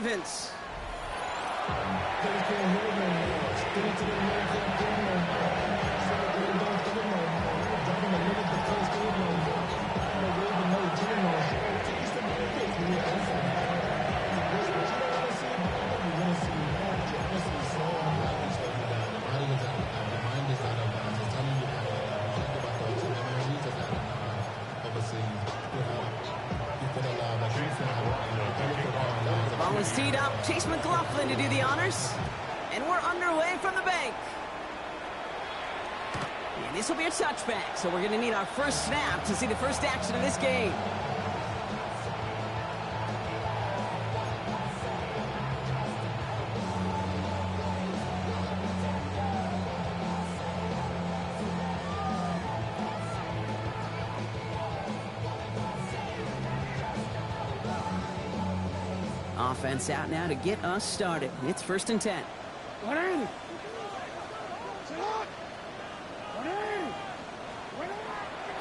Ravens. Ball is teed up. Chase McLaughlin to do the honors. And we're underway from the bank. And this will be a touchback, so we're going to need our first snap to see the first action of this game. Offense out now to get us started. It's 1st and 10.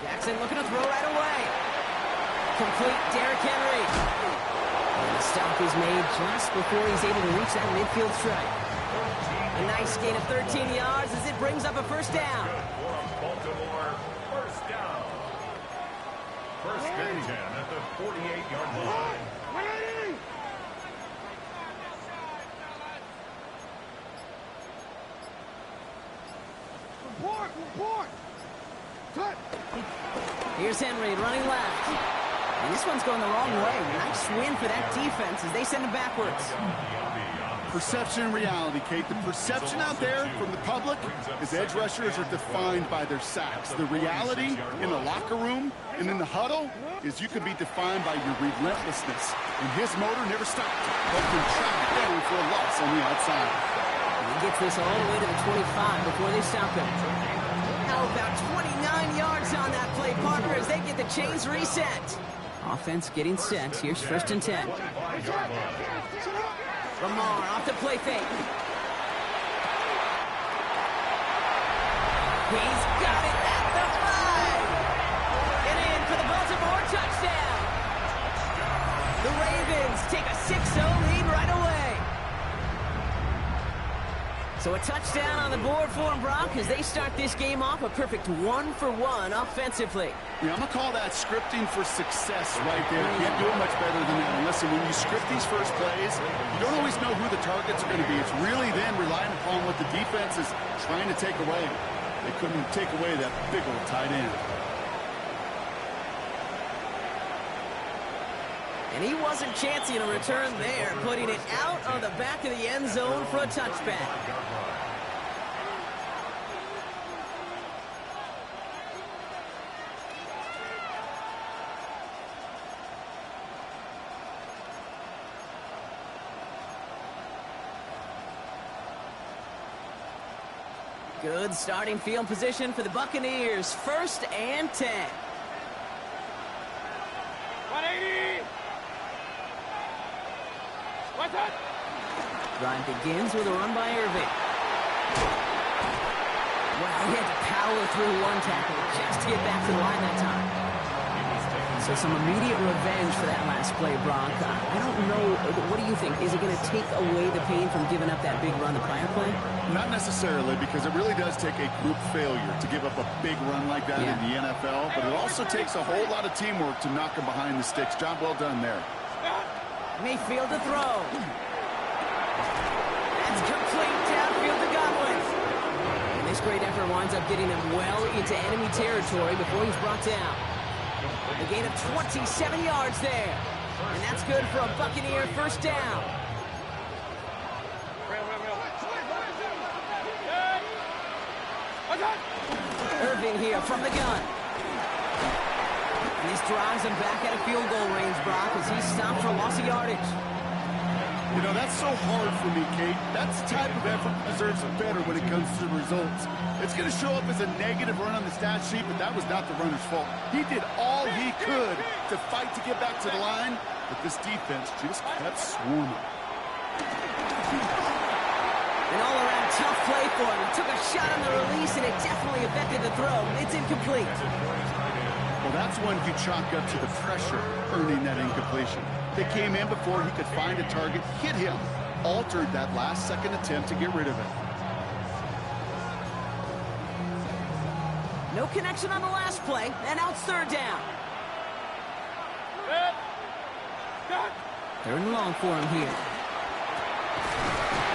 Jackson looking to throw right away. Complete Derrick Henry. And the stop is made just before he's able to reach that midfield strike. A nice gain of 13 yards as it brings up a first down. Baltimore, first down. 1st and 10 at the 48-yard line. Here's Henry running left. And this one's going the wrong way. Nice win for that defense as they send him backwards. Perception and reality, Kate. The perception out there from the public is edge rushers are defined by their sacks. The reality in the locker room and in the huddle is you can be defined by your relentlessness. And his motor never stopped. But can track it down for a loss on the outside. And he gets this all the way to the 25 before they stop him. Now about 29 yards on that play, Parker, as they get the chains reset. Offense getting set. Here's 1st and 10. Lamar off the play fake. He's got it at the 5. And in for the Baltimore touchdown. The Ravens take a 6-0 lead right away. So a touchdown on the board for them, Brock, as they start this game off a perfect 1-for-1 offensively. Yeah, I'm going to call that scripting for success right there. Can't do it much better than that. And listen, when you script these first plays, you don't always know who the targets are going to be. It's really then relying upon what the defense is trying to take away. They couldn't take away that big old tight end. And he wasn't chancing a return there, putting it out on the back of the end zone for a touchback. Good starting field position for the Buccaneers. 1st and 10. 180. What's that? Drive begins with a run by Irving. Wow, he had to power through one tackle just to get back to the line that time. So some immediate revenge for that last play, Brock. I don't know. What do you think? Is it going to take away the pain from giving up that big run the prior play? Not necessarily, because it really does take a group failure to give up a big run like that in the NFL. But it also takes a whole lot of teamwork to knock him behind the sticks. Job well done there. Mayfield to throw. That's complete downfield to Godwin. And this great effort winds up getting him well into enemy territory before he's brought down. A gain of 27 yards there. And that's good for a Buccaneer first down. Irving here from the gun. And this drives him back out of field goal range, Brock, as he stopped for loss of yardage. You know, that's so hard for me, Kate. That's the type of effort that deserves better when it comes to the results. It's going to show up as a negative run on the stat sheet, but that was not the runner's fault. He did all he could to fight to get back to the line, but this defense just kept swarming. An all-around tough play for him. He took a shot on the release, and it definitely affected the throw. It's incomplete. Well, Well, that's one you chalk up to the pressure earning that incompletion. They came in before he could find a target, hit him, altered that last-second attempt to get rid of it. No connection on the last play, and now it's third down. Third and long for him here.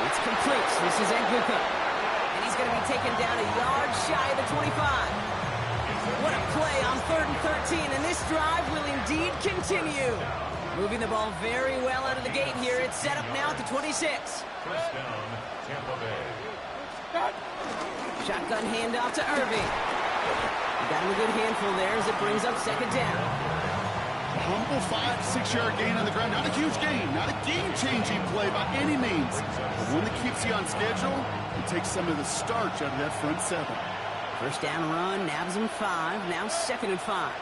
It's complete. This is Buccs. And he's going to be taken down a yard shy of the 25. What a play on 3rd and 13, and this drive will indeed continue. Moving the ball very well out of the gate here. It's set up now at the 26. First down, Tampa Bay. Shotgun handoff to Irving. He got him a good handful there as it brings up second down. A humble 5 to 6 yard gain on the ground. Not a huge gain, not a game-changing play by any means. But one that keeps you on schedule and takes some of the starch out of that front 7. First down run, nabs him 5, now 2nd and 5.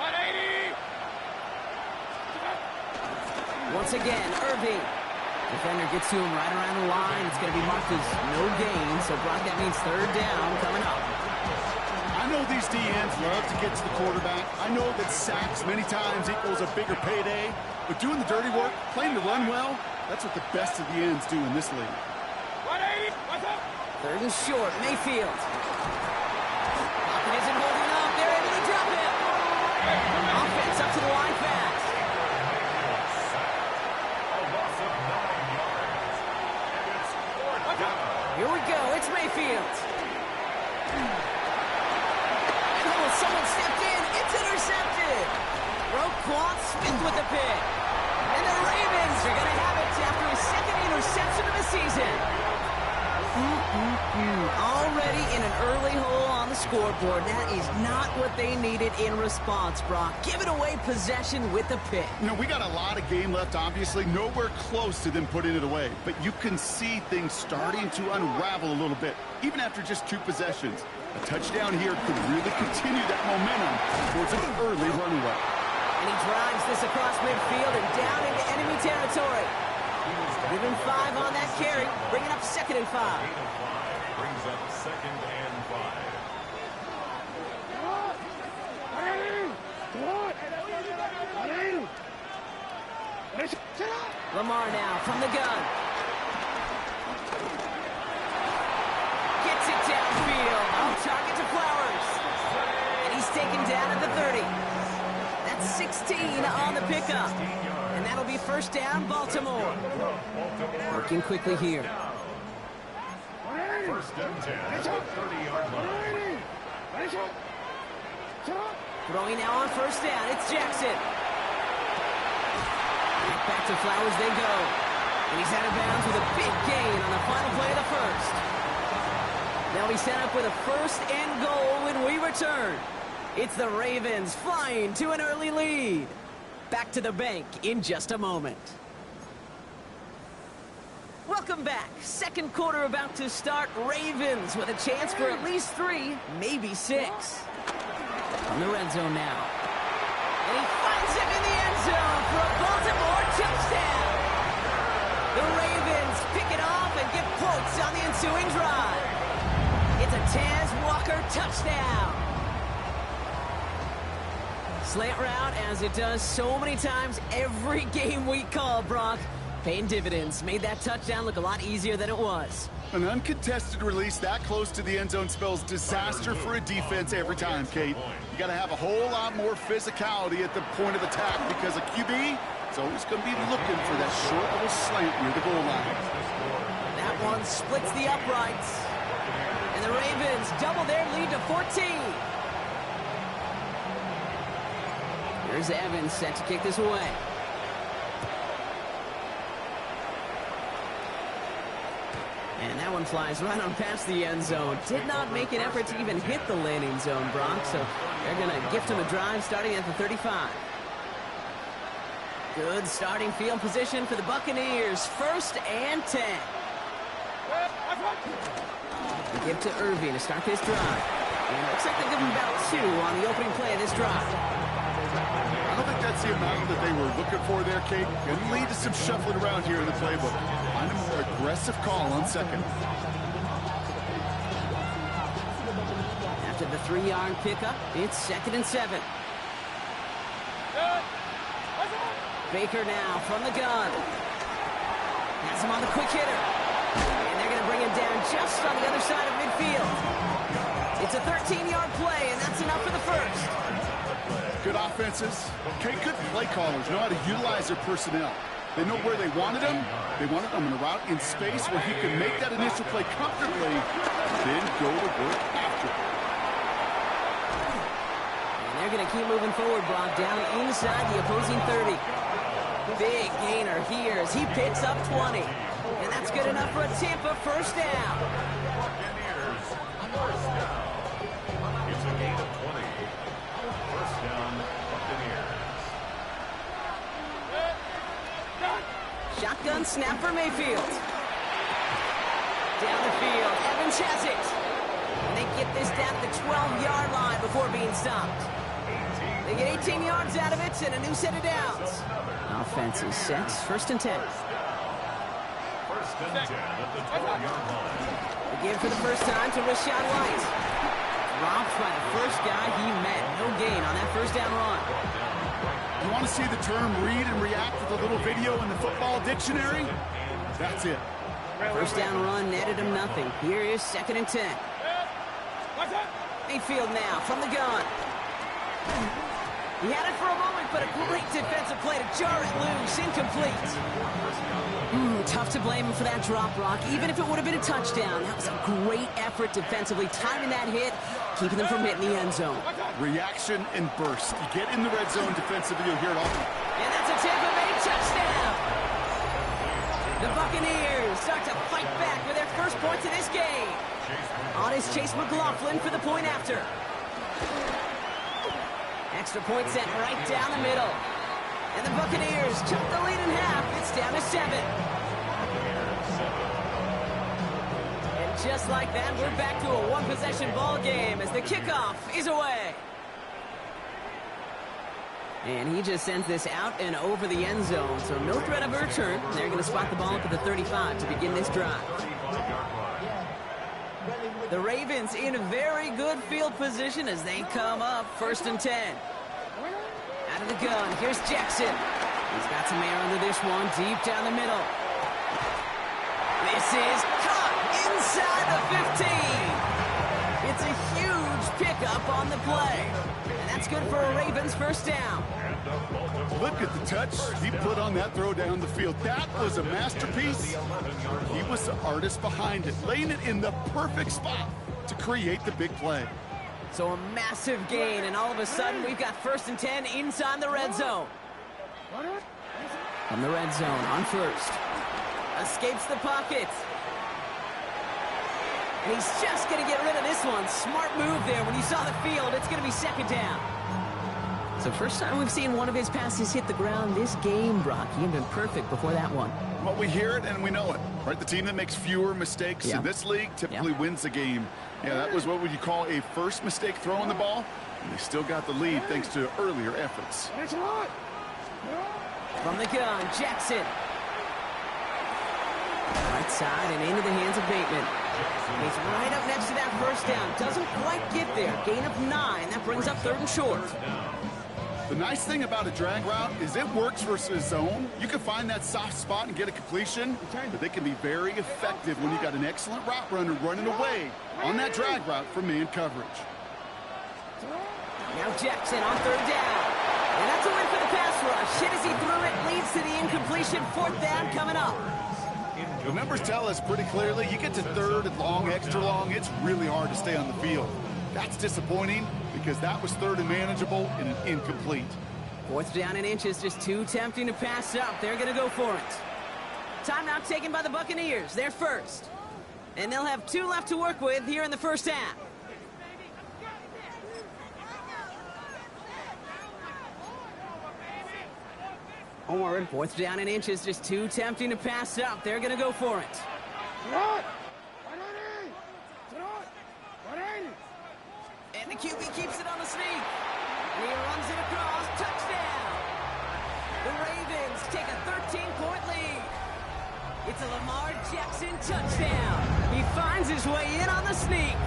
180! Once again, Irving. Defender gets to him right around the line. It's going to be marked as no gain, so Brock, that means third down coming up. I know these DNs love to get to the quarterback. I know that sacks many times equals a bigger payday, but doing the dirty work, playing to run well, that's what the best of the ends do in this league. 180! What's up? Third and short, Mayfield. Pocket isn't holding up. They're able to drop him. Offense up to the line fast. Here we go. It's Mayfield. And someone stepped in. It's intercepted. Roquan Smith with the pick. And the Ravens are going to have it after his 2nd interception of the season. Already in an early hole on the scoreboard. That is not what they needed in response, Brock. Giving away possession with the pick. You know, we got a lot of game left, obviously. Nowhere close to them putting it away. But you can see things starting to unravel a little bit, even after just 2 possessions. A touchdown here could really continue that momentum towards an early runaway. And he drives this across midfield and down into enemy territory. Give him 5 on that carry, bringing up 2nd and 5. 8 of 5 brings up 2nd and 5. Lamar now from the gun. Gets it downfield. Off target to Flowers. And he's taken down at the 30. That's 16 on the pickup. And that'll be first down, Baltimore. Working quickly here. First and 10 at the 30-yard line. Throwing now on first down. It's Jackson. Back to Flowers they go. And he's out of bounds with a big gain on the final play of the first. They'll be set up with a 1st and goal when we return. It's the Ravens flying to an early lead. Back to the bank in just a moment. Welcome back. 2nd quarter about to start. Ravens with a chance for at least 3, maybe 6. On the red zone now. And he finds him in the end zone for a Baltimore touchdown. The Ravens pick it off and get points on the ensuing drive. It's a Taz Walker touchdown. Slant route, as it does so many times every game we call, Brock. Paying dividends. Made that touchdown look a lot easier than it was. An uncontested release that close to the end zone spells disaster for a defense every time, Kate. You got to have a whole lot more physicality at the point of attack because a QB is always going to be looking for that short little slant near the goal line. That one splits the uprights. And the Ravens double their lead to 14. Here's Evans set to kick this away. And that one flies right on past the end zone. Did not make an effort to even hit the landing zone, Brock. So they're going to gift him a drive starting at the 35. Good starting field position for the Buccaneers. 1st and 10. They give to Irving to start this drive. And it looks like they give him about 2 on the opening play of this drive. I don't think that's the amount that they were looking for there, Kate. Could lead to some shuffling around here in the playbook. Find a more aggressive call on 2nd. After the 3-yard pickup. It's 2nd and 7. Baker now from the gun. Has him on the quick hitter. And they're going to bring him down just on the other side of midfield. It's a 13-yard play, and that's enough for the first. Good offenses. Okay, good play callers know how to utilize their personnel. They know where they wanted him. They wanted him in a route in space where he could make that initial play comfortably, then go to work after. And they're going to keep moving forward, Brock, down inside the opposing 30. Big gainer here as he picks up 20. And that's good enough for a Tampa first down. It's a gain of 20. First down, Buccaneers. Shotgun snap for Mayfield. Down the field, Evans has it. And they get this down to the 12-yard line before being stopped. They get 18 yards out of it and a new set of downs. Offense is set. 1st and 10. First and 10 at the 12-yard line. Again for the first time to Rashad White. Dropped by the first guy he met. No gain on that first down run. You want to see the term read and react with a little video in the football dictionary? That's it. First down run netted him nothing. Here is 2nd and 10. Mayfield now from the gun. He had it for a moment, but a great defensive play to jar it loose. Incomplete. Tough to blame him for that drop, Brock. Even if it would have been a touchdown, that was a great effort defensively, timing that hit, keeping them from hitting the end zone. Reaction and burst. You get in the red zone defensively, you'll hear it often. And that's a Tampa Bay touchdown. The Buccaneers start to fight back with their first points of this game. On is Chase McLaughlin for the point after. Extra point set right down the middle. And the Buccaneers chop the lead in half. It's down to 7. And just like that, we're back to a one-possession ball game as the kickoff is away. And he just sends this out and over the end zone, so no threat of a return. They're going to spot the ball up at the 35 to begin this drive. The Ravens in a very good field position as they come up 1st and 10. Out of the gun, here's Jackson. He's got some air under this one, deep down the middle. This is caught inside the 15. It's a huge pickup on the play. And that's good for a Ravens first down. Look at the touch he put on that throw down the field. That was a masterpiece. He was the artist behind it, laying it in the perfect spot to create the big play. So a massive gain, and all of a sudden we've got 1st and 10 inside the red zone. From the red zone on first. Escapes the pocket. And he's just going to get rid of this one. Smart move there. When you saw the field, it's going to be 2nd down. So first time we've seen one of his passes hit the ground this game, Brock. He had been perfect before that one. Well, we hear it and we know it, right? The team that makes fewer mistakes in this league typically wins the game. Yeah, that was what would you call a first mistake throwing the ball, and they still got the lead thanks to earlier efforts. From the gun, Jackson. Right side and into the hands of Bateman. He's right up next to that first down. Doesn't quite get there. Gain of 9. That brings up 3rd and short. The nice thing about a drag route is it works versus zone. You can find that soft spot and get a completion, but they can be very effective when you got an excellent route runner running away on that drag route from man coverage. Now Jackson on 3rd down. And that's a win for the pass rush. Hit as he threw it, leads to the incompletion. 4th down coming up. The numbers tell us pretty clearly, you get to 3rd and long, extra long, it's really hard to stay on the field. That's disappointing because that was 3rd and manageable and an incomplete. 4th down and inches, just too tempting to pass up. They're going to go for it. Timeout taken by the Buccaneers. They're first. And they'll have 2 left to work with here in the first half. Onward. 4th down and inches, just too tempting to pass up. They're going to go for it. And the QB keeps it on the sneak. And he runs it across. Touchdown. The Ravens take a 13-point lead. It's a Lamar Jackson touchdown. He finds his way in on the sneak.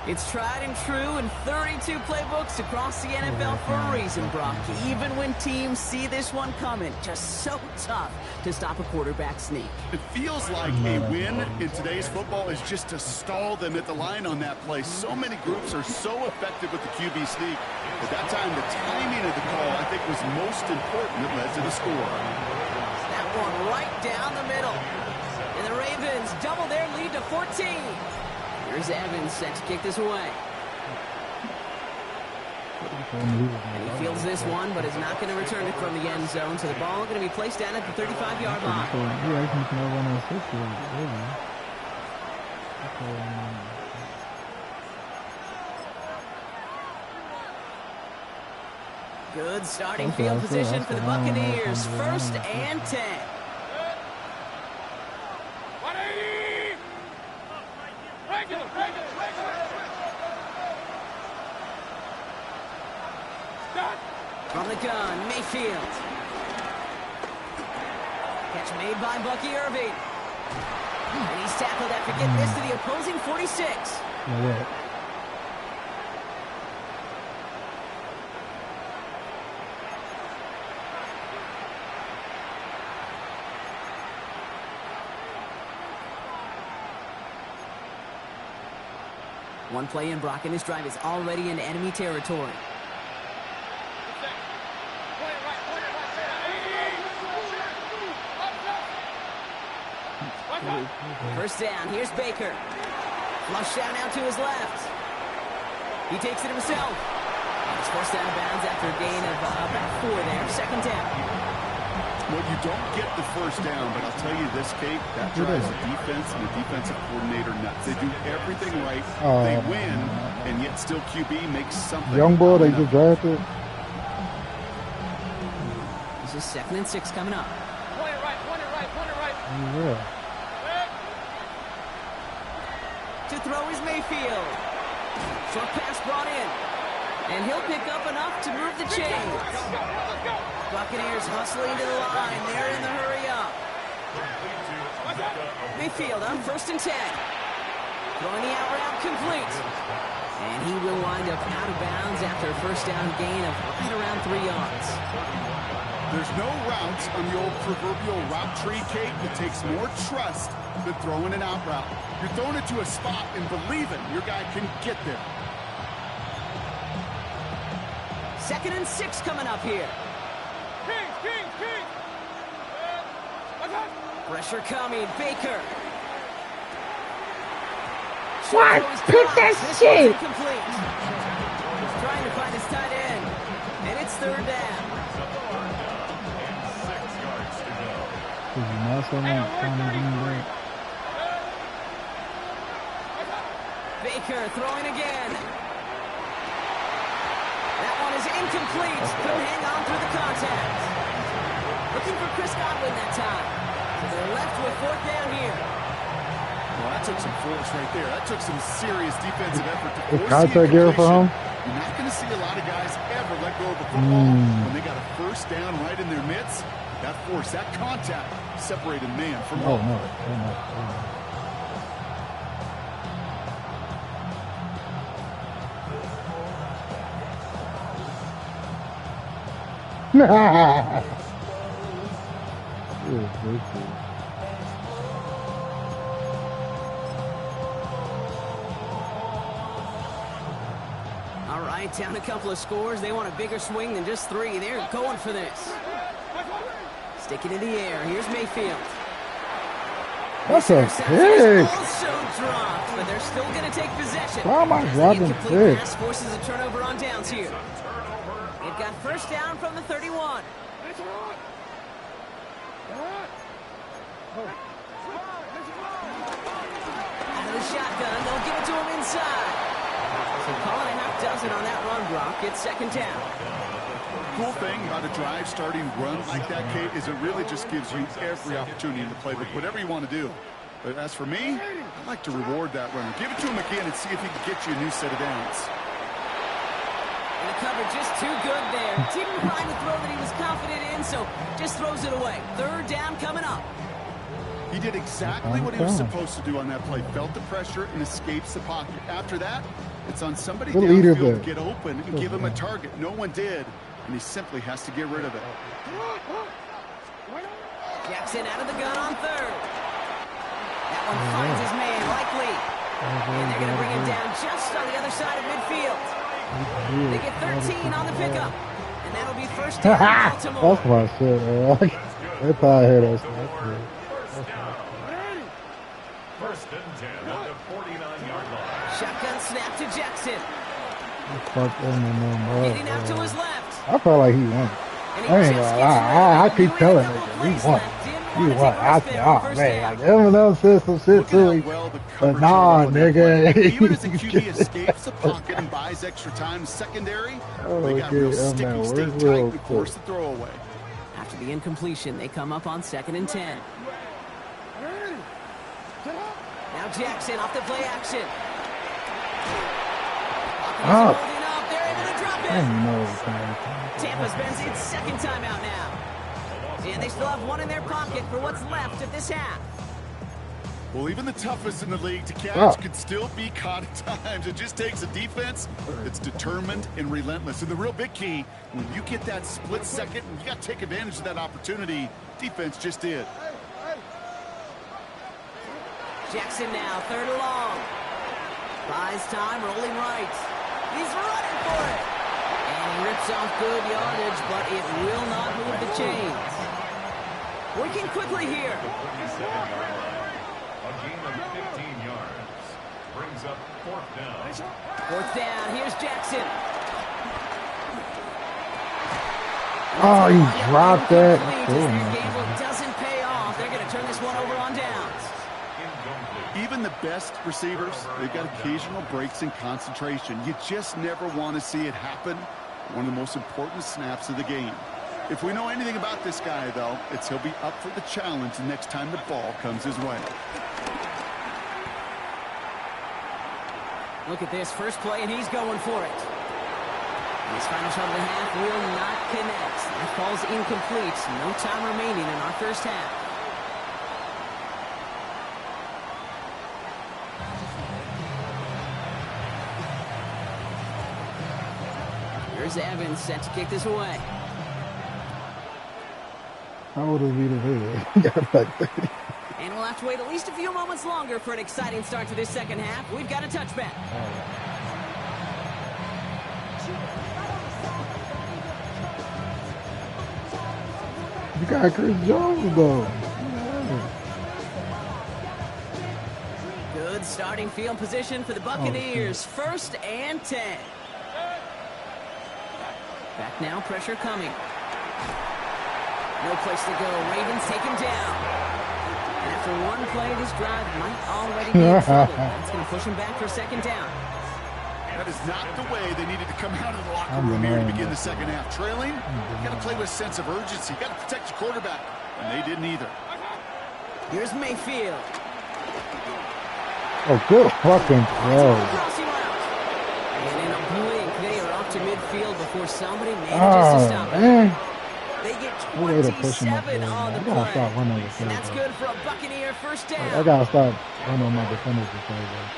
It's tried and true in 32 playbooks across the NFL for a reason, Brock. Even when teams see this one coming, just so tough to stop a quarterback sneak. It feels like a win in today's football is just to stall them at the line on that play. So many groups are so effective with the QB sneak. At that time, the timing of the call, I think, was most important that led to the score. That one right down the middle. And the Ravens double their lead to 14. Here's Evans set to kick this away. And he fields this one, but is not going to return it from the end zone. So the ball going to be placed down at the 35-yard line. Good starting field position for the Buccaneers. 1st and 10. 180! Regular. Start. From the gun, Mayfield. Catch made by Bucky Irving. And he's tackled after getting this to the opposing 46. One play in, Brock, and this drive is already in enemy territory. First down, here's Baker. Flush down now to his left. He takes it himself. He's forced out of bounds after a gain of about 4 there. 2nd down. Well, you don't get the first down, but I'll tell you this, Kate, that drives the defense and the defensive coordinator nuts. They do everything right. They win, and yet still QB makes something. Young boy, they just drafted. This is 2nd and 6 coming up. Point it right. Yeah. To throw is Mayfield. Short pass brought in. And he'll pick up enough to move the chains. Let's go. Buccaneers hustling to the line. They're in the hurry up. Mayfield on 1st and 10. Throwing the out route complete. And he will wind up out of bounds after a first down gain of right around 3 yards. There's no routes on the old proverbial route tree, Kate. It takes more trust than throwing an out route. You're throwing it to a spot and believing your guy can get there. 2nd and 6 coming up here. King. Pressure coming. Baker. What? Pick that shit! Incomplete. Trying to find his tight end. And it's 3rd down. 6 yards to go. Baker throwing again. That one is incomplete. Couldn't hang on through the contact. Looking for Chris Godwin that time. So they're left with 4th down here. Well, that took some force right there. That took some serious defensive effort to Is force contact the here for him? You're not going to see a lot of guys ever let go of the football when they got a first down right in their midst. That force, that contact separated man from ball. No. All right, down a couple of scores. They want a bigger swing than just 3. They're going for this. Sticking in the air. Here's Mayfield. That's a pick. Also dropped, but they're still going to take possession. Why am I dropping incomplete picks? pass forces a turnover on downs here. They've got first down from the 31. Out of the shotgun, they'll give it to him inside. So calling a half dozen on that run block. It's 2nd down. Cool thing about a drive starting run like that, Kate, is it really just gives you every opportunity in the playbook, whatever you want to do. But as for me, I like to reward that runner. Give it to him again and see if he can get you a new set of downs. And the cover just too good there. Didn't find the throw that he was confident in, so just throws it away. 3rd down coming up. He did exactly what he was supposed to do on that play. Felt the pressure and escapes the pocket. After that, it's on somebody downfield to get open and give him a target. No one did, and he simply has to get rid of it. Jackson out of the gun on third. That one finds his man, likely. And they're going to bring him down just on the other side of midfield. They get 13 on the pickup. And that'll be first down, Baltimore. That's my shit, man. They probably heard us. First and 10 at the 49-yard line. Shotgun snap to Jackson. Getting out to his left. I felt like he won. I ain't gonna lie. I keep telling niggas, he won. He won. I said, oh man, like everyone else said some shit too. But nah, nigga. Even as the QB escapes the pocket and buys extra time secondary, they got real sticky, stay tight, and force the throw away. After the incompletion, they come up on 2nd and 10. Now Jackson off the play action. Oh. Holding up. They're able to drop it. Tampa's been its second timeout now. And they still have one in their pocket for what's left of this half. Well, even the toughest in the league to catch could still be caught at times. It just takes a defense that's determined and relentless. And the real big key, when you get that split second, you got to take advantage of that opportunity. Defense just did. Jackson now, 3rd and long. Buys time, rolling right. He's running for it. And he rips off good yardage, but it will not move the chains. Working quickly here. A gain of 15 yards. Brings up 4th down. 4th down, here's Jackson. Oh, he dropped that. Gamble doesn't pay off. They're going to turn this one over on downs. Even the best receivers, they've got occasional breaks in concentration. You just never want to see it happen. One of the most important snaps of the game. If we know anything about this guy, though, it's he'll be up for the challenge the next time the ball comes his way. Look at this first play, and he's going for it. And his final shot of the half will not connect. That falls incomplete. No time remaining in our first half. Here's Evans set to kick this away. How old is he to got like 30. And we'll have to wait at least a few moments longer for an exciting start to this second half. We've got a touchback. You got Chris Jones, though. Good starting field position for the Buccaneers. 1st and 10. Back now, pressure coming. No place to go. Ravens take him down. And after one play, this drive might already be in trouble. That's going to push him back for 2nd down. That is not the way they needed to come out of the locker room here to begin the second half. Trailing, you got to play with a sense of urgency. You got to protect your quarterback, and they didn't either. Here's Mayfield. Oh, good fucking throw. And in a blink, they are off to midfield before somebody manages to stop it. They get 27 on the play. And that's good for a Buccaneer first down. I gotta stop running my defenders to play, though.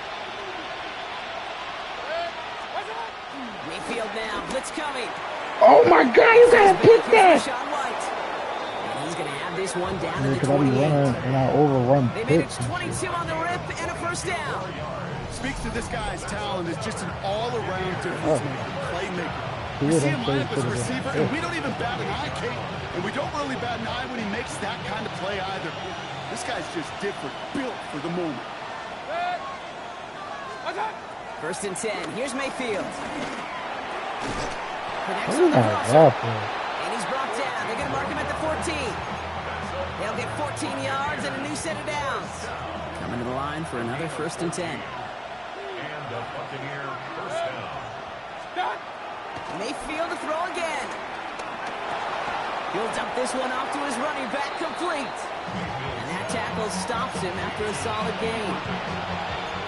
Mayfield now, blitz coming. Oh my God, you gotta pick that! And he's gonna have this one down to the 28. 28. And I overrun. They managed 22 on the rip and a first down. Speaks to this guy's talent as just an all-around difference maker, playmaker. We see him line up as a receiver, and we don't even bat an eye, Kate. And we don't really bat an eye when he makes that kind of play either. This guy's just different, built for the moment. 1st and 10. Here's Mayfield. Connects Oh on the my crossover. God. And he's brought down. They're going to mark him at the 14. They'll get 14 yards and a new set of downs. Coming to the line for another 1st and 10. And the Buccaneer first down. Mayfield to throw again. He'll dump this one off to his running back, complete. And that tackle stops him after a solid gain.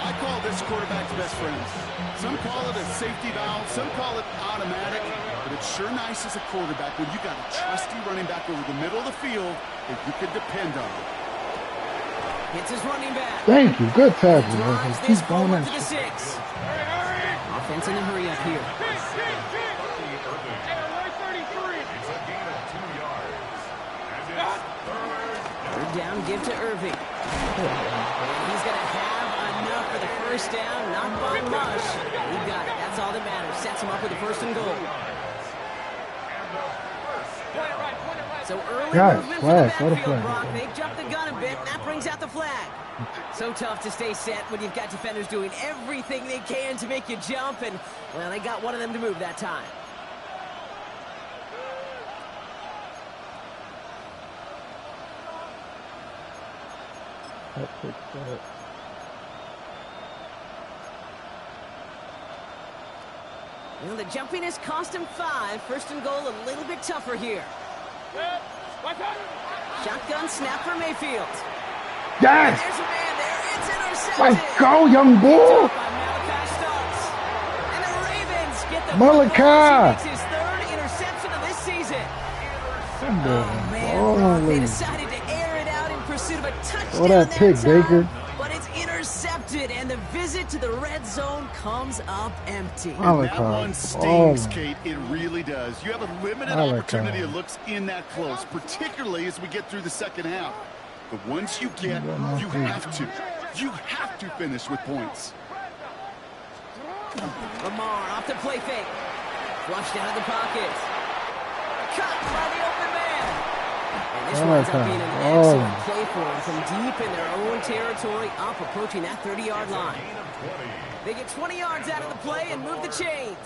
I call this quarterback's best friends. Some call it a safety valve, some call it automatic, but it's sure nice as a quarterback when you got a trusty running back over the middle of the field that you can depend on. Hits his running back. Thank you. Good tackle, man. Drives this Keep going forward that to the shit. 6. Offense in a hurry up here. Third down, give to Irving. And he's going to have enough for the first down. Not by much. He got it. That's all that matters. Sets him up with the 1st and goal. So early movement for the backfield, Brock. They jumped the gun a bit, and that brings out the flag. So tough to stay set when you've got defenders doing everything they can to make you jump, and, well, they got one of them to move that time. Well, the jumpiness cost him 5. 1st and goal, a little bit tougher here. Shotgun snap for Mayfield. Yes! There's a man there. It's intercepted. Let's go, young bull! And the Ravens get the Malachi! football. He makes his 3rd interception of this season. Oh, man, Brock, they decided to air it out in pursuit of a touchdown that pick, time, Baker. but it's intercepted, and the visit to the red zone comes up empty. And that one stings, Kate. It really does. You have a limited Malachi. opportunity of looks in that close, particularly as we get through the second half. But once you get, you have to finish with points. Lamar off the play fake. Flushed out of the pocket. Cut by the open man. And this winds up being an excellent play for them from deep in their own territory, up approaching that 30-yard line. They get 20 yards out of the play and move the chains.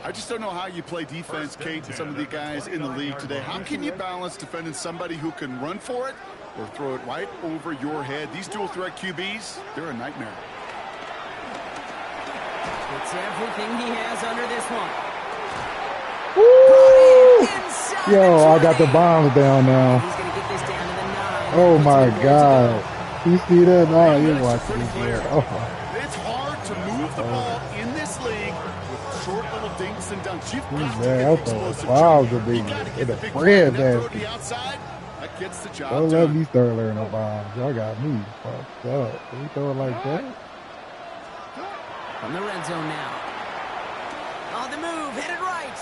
I just don't know how you play defense, Kate, and some of the guys in the league today. How can you balance defending somebody who can run for it or throw it right over your head? These dual threat QBs, they're a nightmare. It's everything he has under this one. Woo! Yo, I got the bombs down now. He's going to get this down to the 9. Oh my God. You see that? Oh, you watching this here. Oh. It's hard to move the ball in this league with short little dinks and dunks. You've got to Man, get that's a explosive wild drive. to be You got to in get the the big bread play on that basket. the outside. That gets the job Don't let done. me start learning bombs. Y'all got me fucked up. We throw it like that? From the red zone now. On the move, headed right.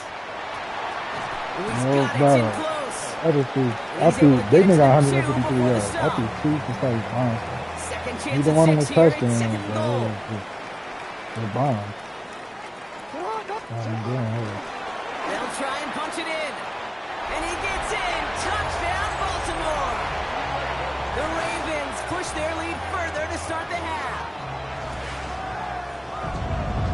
He's No, got it, no. it's in close. I threw, they nigga got 153 yards. I threw 2 precise bombs. Second chance Neither at one of them 6 was here, touchdowns, second and bro. goal. It was bombs. They'll try and punch it in. And he gets in. Touchdown, Baltimore. The Ravens push their lead further to start the half.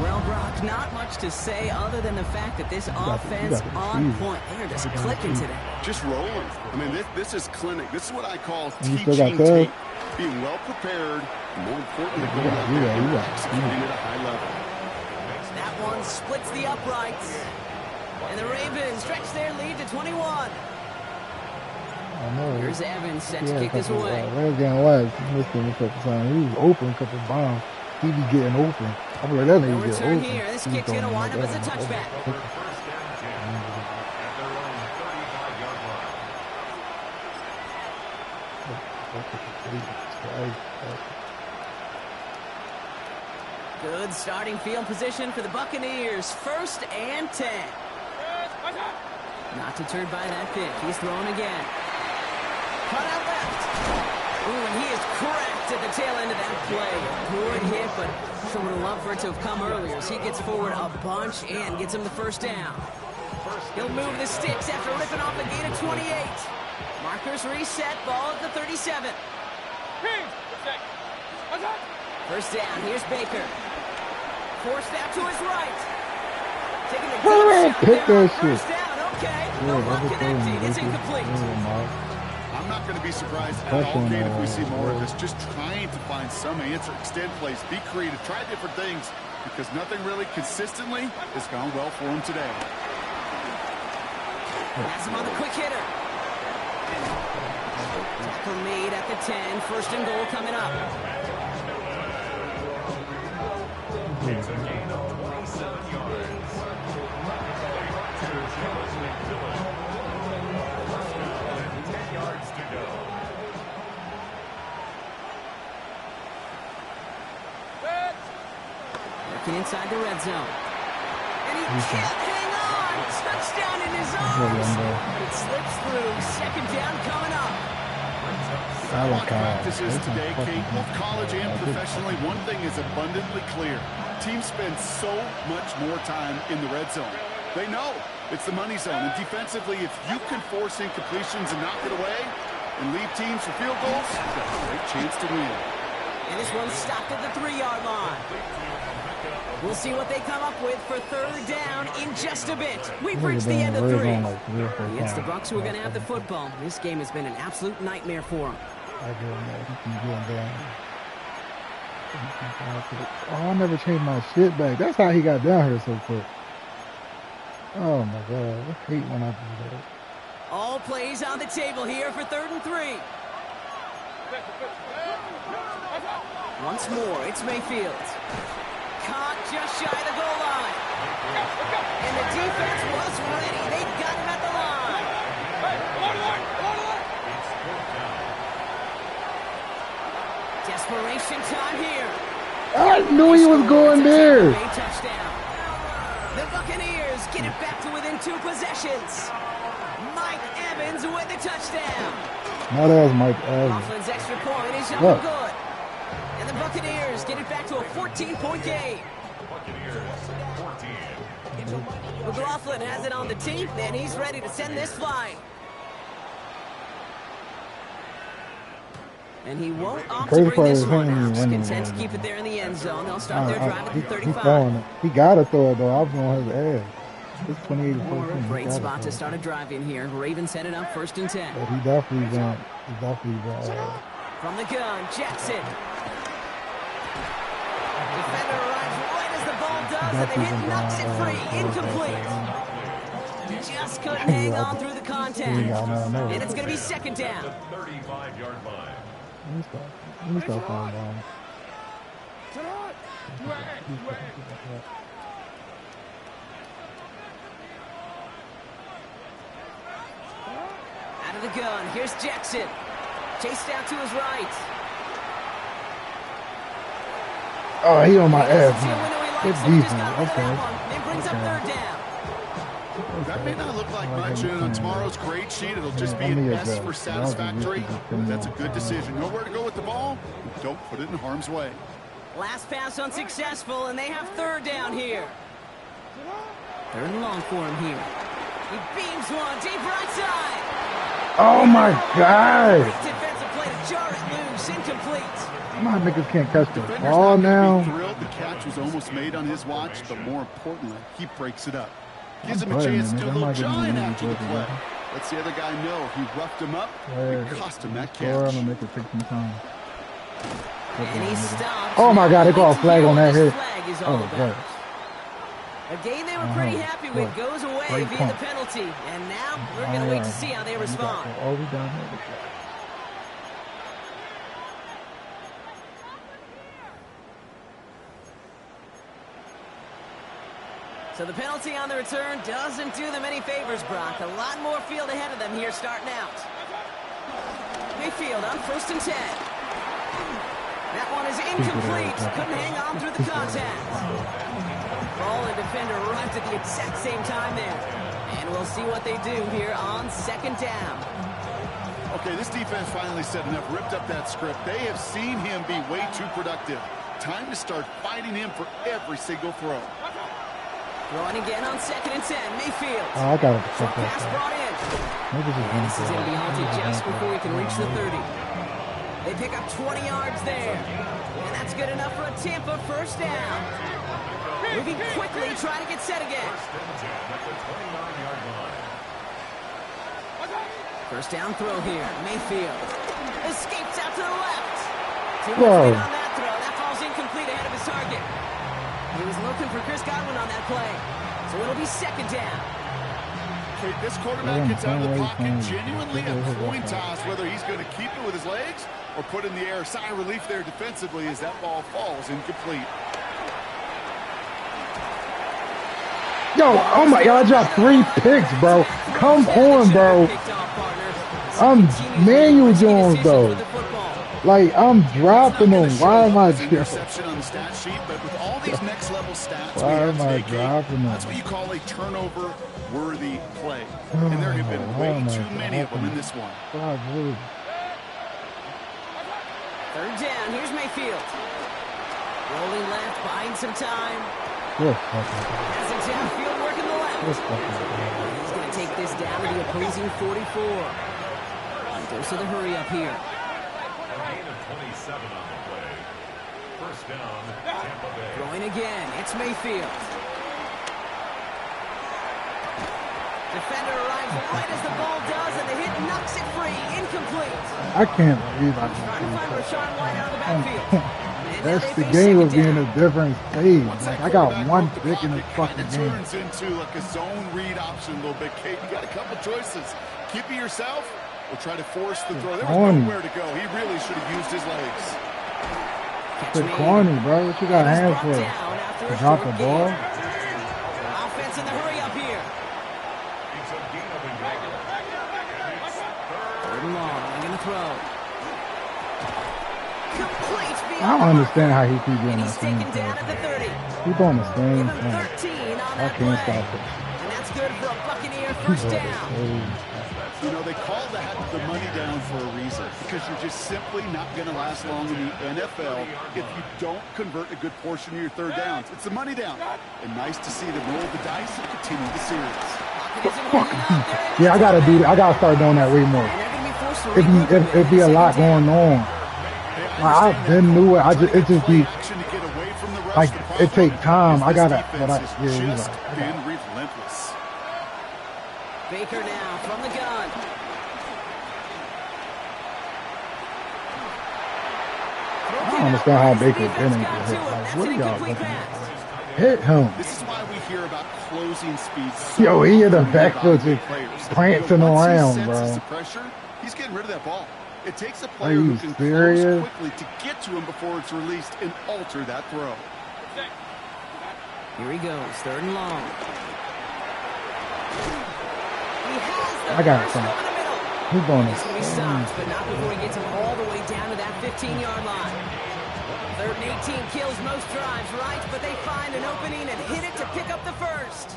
Well, Brock, not much to say other than the fact that this offense on point. They're just clicking today. Just rolling. I mean, this is clinic. This is what I call You teaching still got that? tape. Being well prepared, and more importantly, going out there and executing at a high level. That one splits the uprights. And the Ravens stretch their lead to 21. I know. Here's Evans set to Yeah, kick this away. Red game was. He missed him a couple times. He was open a couple bombs. He be getting open. I'm like, that No nigga get return open. here. This He kick's going to throwing wind up like as a that. touchback. Good starting field position for the Buccaneers. 1st and 10. Not deterred by that pick. He's throwing again. Cut out left. Ooh, and he is cracked at the tail end of that play. Good hit, but sure would have loved for it to have come earlier as he gets forward a bunch and gets him the 1st down. He'll move the sticks after ripping off a gain of 28. Markers reset, ball at the 37. 1st down, here's Baker. Forced out to his right. Taking a good shot Pick there on that 1st shit. down. Okay, Yeah, no luck double connecting. thing, It's Baker. incomplete. I'm not going to be surprised at Pressure all, on Kate, that if we see more of one. this. Just trying to find some answer, extend plays, be creative, try different things, because nothing really consistently has gone well for him today. Has him on the quick hitter. Tackle made at the 10. 1st and goal coming up. It's a gain of 27 yards. First down and 10 yards to go. Looking inside the red zone. And he can't hang on. Touchdown in his arms. It slips through. Second down coming up. I watch practices today, Kate, both college and professionally. One thing is abundantly clear. Teams spend so much more time in the red zone. They know it's the money zone. And defensively, if you can force incompletions and knock it away and leave teams for field goals, you've got a great chance to win. And this one's stopped at the 3-yard line. We'll see what they come up with for third down in just a bit. We've reached the end of 3. It's the Bucks who are going to have the football. This game has been an absolute nightmare for them. Oh, I never changed my shit back. That's how he got down here so quick. Oh my God, I hate when I do that. All plays on the table here for 3rd and 3. Once more, it's Mayfield. Caught just shy of the goal line. And the defense was ready. They got him at the line. Desperation time here. I knew he was going there. Touchdown. The Buccaneers get it back to within 2 possessions. Mike Evans with the touchdown. No, that was Mike Evans. Coughlin's extra point is up and good. And the Buccaneers get it back to a 14-point game. McLaughlin has it on the tee, and he's ready to send this flying. And he won't opt to bring this one out. Content to keep it there in the end zone. They'll start their drive at the 35. He got to throw it, though. I was on his ass. It's 28-14. Great spot to start a drive in here. Ravens headed up 1st and 10. But he definitely got. From the gun, Jackson. Defender arrives right as the ball does, and the hit knocks it free. Incomplete. Just couldn't hang on through the contact. And it's going to be 2nd down. 35-yard line. Let me stop falling down. Out of the gun, here's Jackson. Chased out to his right. Oh, he on my ass, man. Good defense. Okay. It brings up 3rd down. That may not look like much, and on tomorrow's grade sheet, it'll just be an S for satisfactory. But that's a good decision. Know where to go with the ball. Don't put it in harm's way. Last pass unsuccessful, and they have 3rd down here. 3rd and long for him here. He beams one deep right side. Oh my God! Defensive play to jar it loose, incomplete. My niggas can't catch the ball now. The catch was almost made on his watch, but more importantly, he breaks it up. Gives him a chance to do a little giant after the play. Lets the other guy know he roughed him up. It cost him that catch. I'm gonna make it take some time. And he stops. Oh my God! They got a flag on that hit. Oh, God. A game they were pretty happy with goes away via the penalty, and now we're going to wait to see how they respond. So the penalty on the return doesn't do them any favors, Brock. A lot more field ahead of them here starting out. Mayfield on 1st and 10. That one is incomplete. Couldn't hang on through the contact. Ball and defender arrived at the exact same time there. And we'll see what they do here on 2nd down. Okay, this defense finally said enough, ripped up that script. They have seen him be way too productive. Time to start fighting him for every single throw. Throwing again on 2nd and 10. Mayfield. Oh, I got it. Pass brought in. And this is going to be halted just before we can reach the 30. They pick up 20 yards there. And that's good enough for a Tampa 1st down. Moving quickly, trying to get set again. 1st down throw here. Mayfield escapes out to the left. Too much weight on that throw. That falls incomplete ahead of his target. He was looking for Chris Godwin on that play. So it'll be 2nd down. Okay, this quarterback gets out of the pocket genuinely a coin toss whether he's going to keep it with his legs or put in the air. Sigh of relief there defensively as that ball falls incomplete. Yo, oh my God, I dropped 3 picks, bro. Come on, bro. I'm Manuel Jones, though. Like, I'm dropping them. Why am I interception on the stat sheet, but with all these next level stats Why we have am I today, dropping them? that's what you call a turnover-worthy play. And there have been way too many of them in this one. Third down, here's Mayfield. Rolling left, buying some time. Has it downfield, working the left. He's going to take this down to the opposing 44. Goes to the hurry up here. Gain of 27 on the play. First down, Tampa Bay. Throwing again, it's Mayfield. Defender arrives right as the ball does, and the hit knocks it free. Incomplete. I can't believe I Trying to can find Rashawn White out of the backfield. That's the game of being a different stage. Like, I got one pick in this fucking game. It turns into like a zone read option a little bit, Kate. You got a couple choices. Keep it yourself or try to force the throw. There was nowhere to go. He really should have used his legs. It's corny, bro. What you got hands for? Drop the ball? Offense in the hurry up here. Third and long. I'm going to throw. Complete beyond. I don't understand how he keeps doing And that. he's taken down at the 30. Keep on the same Give him thing. 13 on I that can't play. stop it. And that's good for a Buccaneer first down. You know, they call the money down for a reason because you're just simply not going to last long in the NFL if you don't convert a good portion of your third downs. It's the money down. And nice to see them roll the dice and continue the series. Yeah, I gotta do that. I gotta start doing that way more. It'd be a lot going on. Like, I didn't knew it. It just be like it take time. I gotta. But Just been relentless. Baker now from the gun. I don't understand how Baker didn't get hit. Like, what are y'all looking at? Hit him. This is why we hear about closing speeds. Yo, he in the backfield just prancing around, bro. The pressure, he's getting rid of that ball. It takes a player who can close quickly to get to him before it's released and alter that throw. Here he goes, third and long. I got it, son. He's going He's going to be stopped, but not before he gets him all the way down to that 15-yard line. Third and 18 kills most drives, right? But they find an opening and hit it to pick up the first.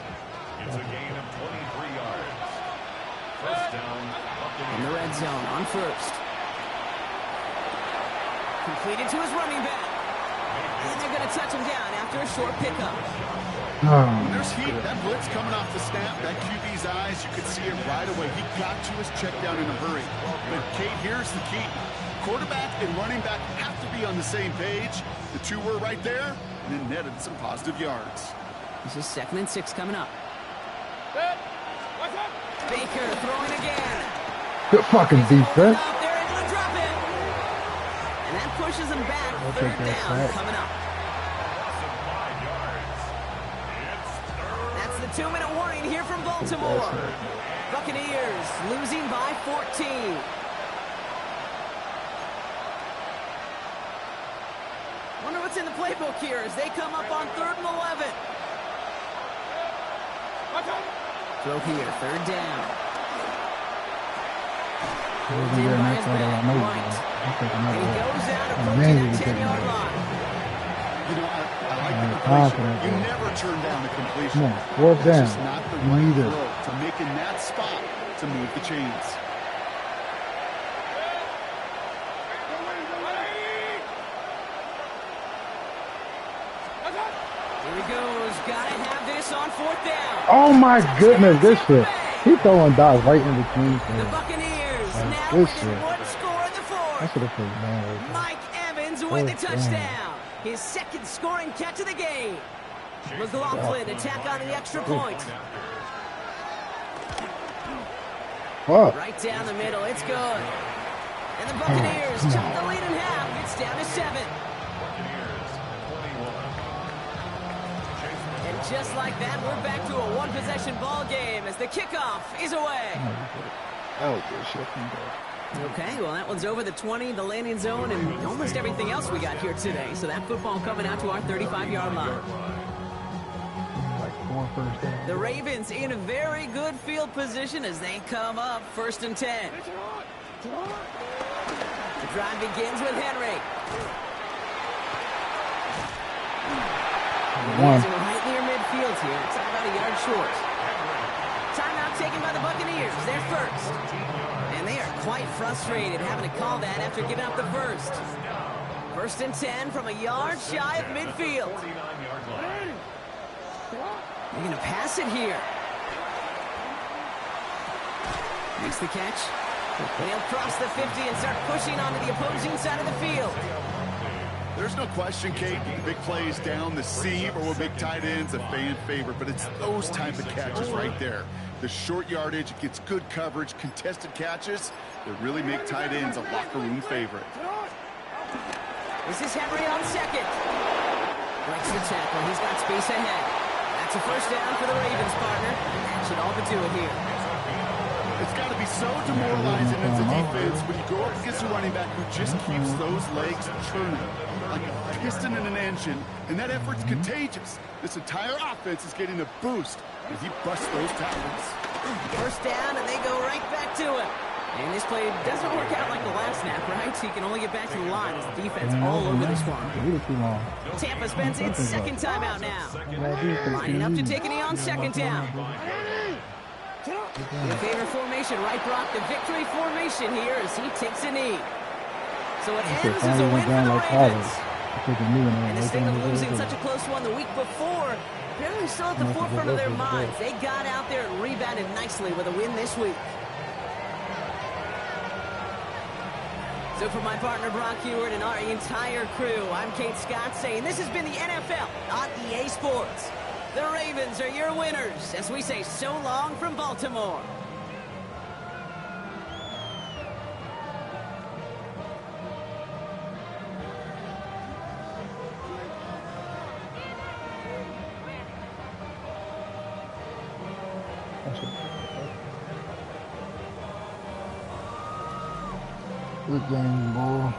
It's a gain of 23 yards. First down, In the red zone on first. Completed to his running back. And they're going to touch him down after a short pickup. When there's heat, that blitz coming off the snap, that QB's eyes, you could see it right away. He got to his check down in a hurry. But, Kate, here's the key. Quarterback and running back have to be on the same page. The two were right there, and then netted some positive yards. This is 2nd and 6 coming up. Baker throwing again. Good fucking defense. They're able to drop it. And that pushes him back. Third down coming up. That's the 2-minute warning here from Baltimore. Buccaneers losing by 14. Wonder what's in the playbook here as they come up on 3rd and 11. Throw here, third down. And he goes out approaching the 10-yard line. You know, I like the completion. You never turn down a completion. Come on, fourth down. It's just not the right throw to make in that spot to move the chains. Here he goes. Gotta have this on 4th down. Oh my goodness, this shit. He's throwing dots right in between. The Buccaneers now this within shit. one score in the I 4th. should have played man. Mike Evans with the touchdown. His 2nd scoring catch of the game. McLaughlin attack on the extra point. Fuck. Right down the middle. It's good. And the Buccaneers chop the lead in half. It's down to 7. And just like that, we're back to a one-possession ball game as the kickoff is away. Oh, good shit from there. Okay, well, that one's over the 20, the landing zone, and almost everything else we got here today. So that football coming out to our 35-yard line. Like 4 first down. The Ravens in a very good field position as they come up 1st and 10. The drive begins with Henry. One. He's right near midfield here. It's about a yard short. Timeout taken by the Buccaneers. They're first. And they are quite frustrated having to call that after giving up the first. 1st and 10 from a yard shy of midfield. They're going to pass it here. Makes the catch. And he'll cross the 50 and start pushing onto the opposing side of the field. There's no question, Kate, big plays down the seam or with big tight ends, a fan favorite, but it's those type of catches right there. The short yardage, it gets good coverage, contested catches that really make tight ends a locker room favorite. This is Henry on second. Breaks the tackle. He's got space ahead. That's a first down for the Ravens, partner. That should all but do it here. It's got to be so demoralizing as a defense when you go up against a running back who just keeps those legs churning like a piston in an engine, and that effort's contagious. This entire offense is getting a boost as he busts those tackles. First down, and they go right back to him. And this play doesn't work out like the last snap, right? So you can only get back to the line as the defense all over this one. Tampa spends its second timeout now. Lining up to take a knee on second down. The favorite formation, right, Brock? The victory formation here as he takes a knee. So it ends as a win for the Ravens. And this thing of losing such a close one the week before, apparently still at the forefront of their minds. They got out there and rebounded nicely with a win this week. So for my partner Brock Heward and our entire crew, I'm Kate Scott saying this has been the NFL on EA Sports. The Ravens are your winners as we say so long from Baltimore. Good game, boy.